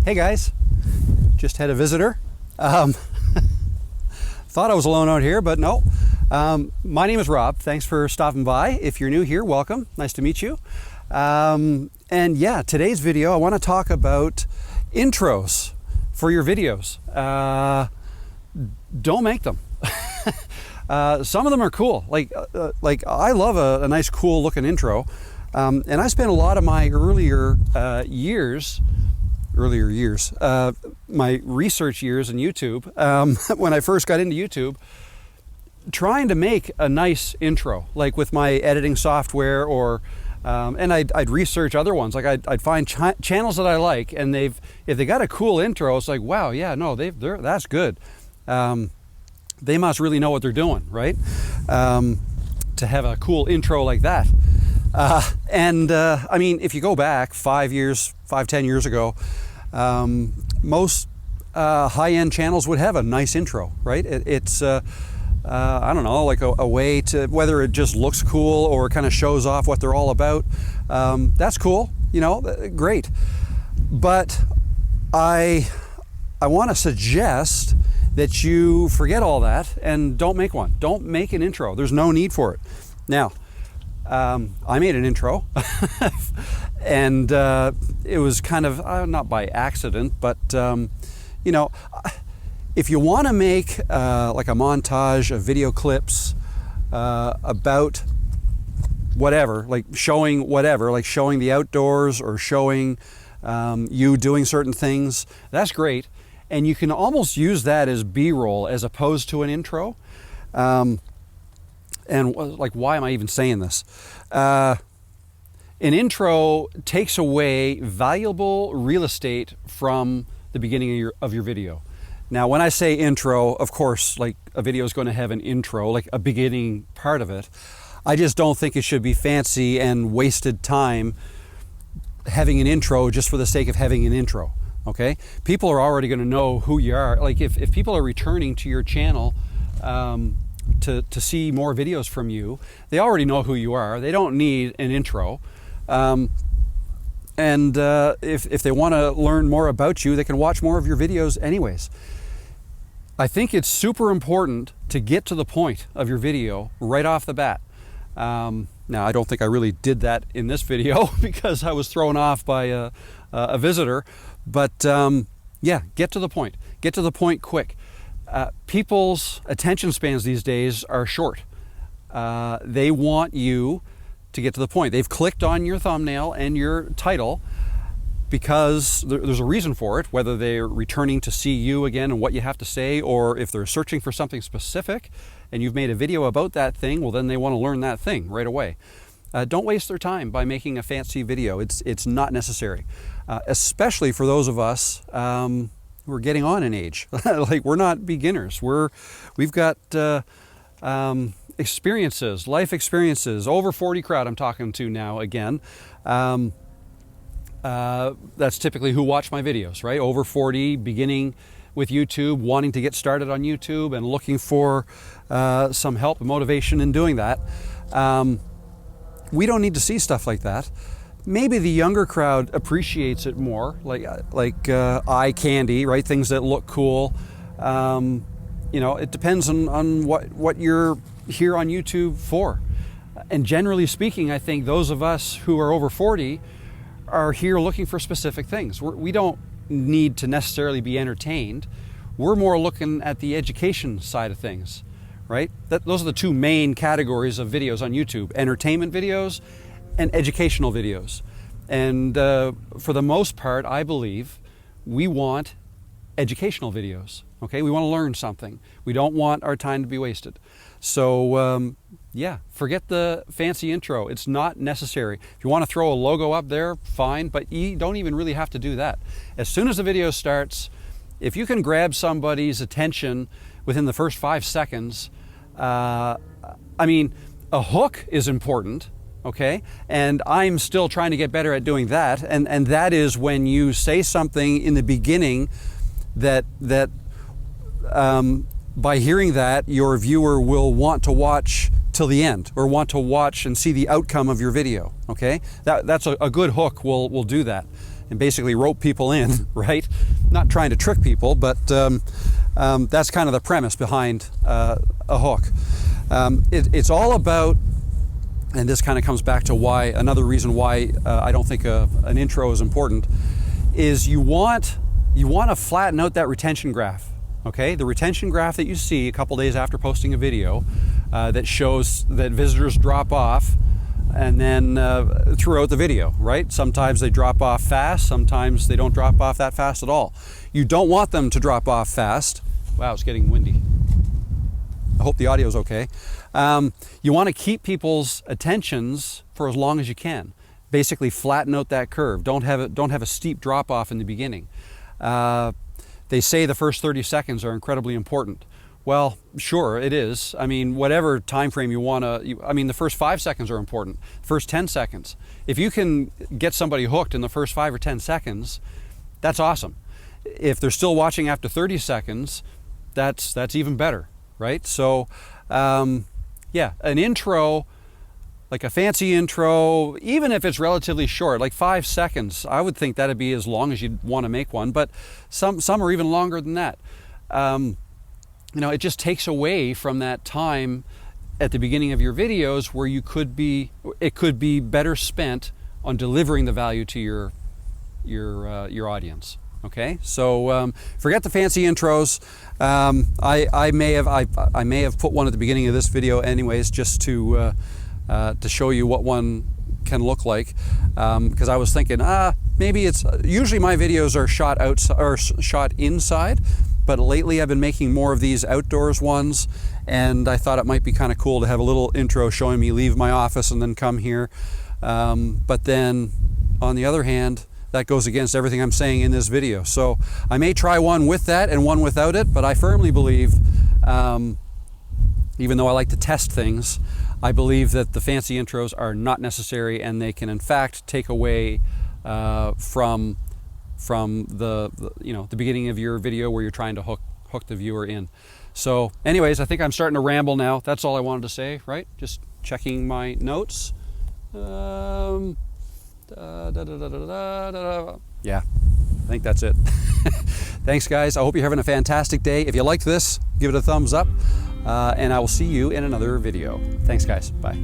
Hey guys, just had a visitor. Thought I was alone out here, but no. My name is Rob. Thanks for stopping by. If you're new here, welcome. Nice to meet you. And yeah, today's video, I want to talk about intros for your videos. Don't make them. Some of them are cool. Like I love a nice, cool looking intro. And I spent a lot of my earlier years, my research years in YouTube, when I first got into YouTube, trying to make a nice intro, like with my editing software, or and I'd research other ones. Like I'd find channels that I like, and if they got a cool intro, it's like, wow, yeah, no, that's good. They must really know what they're doing, right? To have a cool intro like that. I mean, if you go back 10 years ago, most high-end channels would have a nice intro, right? It's I don't know, like a way to, whether it just looks cool or kind of shows off what they're all about. That's cool, you know, great. But I want to suggest that you forget all that and don't make one. Don't make an intro. There's no need for it. Now, I made an intro and it was kind of not by accident, but you know, if you want to make like a montage of video clips about whatever, like showing the outdoors or showing you doing certain things, that's great. And you can almost use that as B-roll as opposed to an intro. And like, why am I even saying this? An intro takes away valuable real estate from the beginning of your video. Now, when I say intro, of course, like a video is going to have an intro, like a beginning part of it. I just don't think it should be fancy and wasted time having an intro just for the sake of having an intro. Okay? People are already going to know who you are. Like if people are returning to your channel to see more videos from you, they already know who you are. They don't need an intro. If they want to learn more about you, they can watch more of your videos anyways. I think it's super important to get to the point of your video right off the bat. Now, I don't think I really did that in this video because I was thrown off by a visitor. But yeah, get to the point. Get to the point quick. People's attention spans these days are short. They want you to get to the point. They've clicked on your thumbnail and your title because there's a reason for it, whether they're returning to see you again and what you have to say, or if they're searching for something specific and you've made a video about that thing, well, then they want to learn that thing right away. Don't waste their time by making a fancy video. It's not necessary, especially for those of us who are getting on in age. Like, we're not beginners. We've got experiences, life experiences. Over 40 crowd I'm talking to now again. That's typically who watch my videos, right? Over 40, beginning with YouTube, wanting to get started on YouTube and looking for some help and motivation in doing that. We don't need to see stuff like that. Maybe the younger crowd appreciates it more, like eye candy, right? Things that look cool. You know, it depends on what you're here on YouTube for. And generally speaking, I think those of us who are over 40 are here looking for specific things. We don't need to necessarily be entertained. We're more looking at the education side of things, right? Those are the two main categories of videos on YouTube: entertainment videos and educational videos. And for the most part, I believe we want educational videos. Okay, we want to learn something. We don't want our time to be wasted. So yeah, forget the fancy intro. It's not necessary. If you want to throw a logo up there, fine, but you don't even really have to do that. As soon as the video starts, if you can grab somebody's attention within the first 5 seconds, I mean, a hook is important, okay? And I'm still trying to get better at doing that. And that is when you say something in the beginning that by hearing that, your viewer will want to watch till the end, or want to watch and see the outcome of your video, okay? That's a good hook will do that. and basically rope people in, right? Not trying to trick people, but that's kind of the premise behind a hook. It's all about, and this kind of comes back to why, another reason why I don't think an intro is important, is you want to flatten out that retention graph. Okay, the retention graph that you see a couple days after posting a video that shows that visitors drop off, and then throughout the video, right? Sometimes they drop off fast, sometimes they don't drop off that fast at all. You don't want them to drop off fast. Wow, it's getting windy. I hope the audio is okay. You want to keep people's attentions for as long as you can. Basically, flatten out that curve. Don't have a steep drop off in the beginning. They say the first 30 seconds are incredibly important. Well, sure, it is. I mean, whatever time frame you want to, I mean, the first 5 seconds are important. First 10 seconds. If you can get somebody hooked in the first 5 or 10 seconds, that's awesome. If they're still watching after 30 seconds, that's even better, right? So, yeah, an intro, like a fancy intro, even if it's relatively short, like 5 seconds, I would think that'd be as long as you'd want to make one, but some are even longer than that. You know, it just takes away from that time at the beginning of your videos where it could be better spent on delivering the value to your audience. Okay, so forget the fancy intros. I may have put one at the beginning of this video, anyways, just to show you what one can look like. Because I was thinking, maybe it's usually my videos are shot outside or shot inside, but lately I've been making more of these outdoors ones, and I thought it might be kind of cool to have a little intro showing me leave my office and then come here. But then, on the other hand, that goes against everything I'm saying in this video. So I may try one with that and one without it, but I firmly believe, even though I like to test things, I believe that the fancy intros are not necessary, and they can in fact take away from the beginning of your video where you're trying to hook the viewer in. So anyways, I think I'm starting to ramble now. That's all I wanted to say, right? Just checking my notes. Yeah, I think that's it. Thanks, guys. I hope you're having a fantastic day. If you liked this, give it a thumbs up, and I will see you in another video. Thanks, guys. Bye.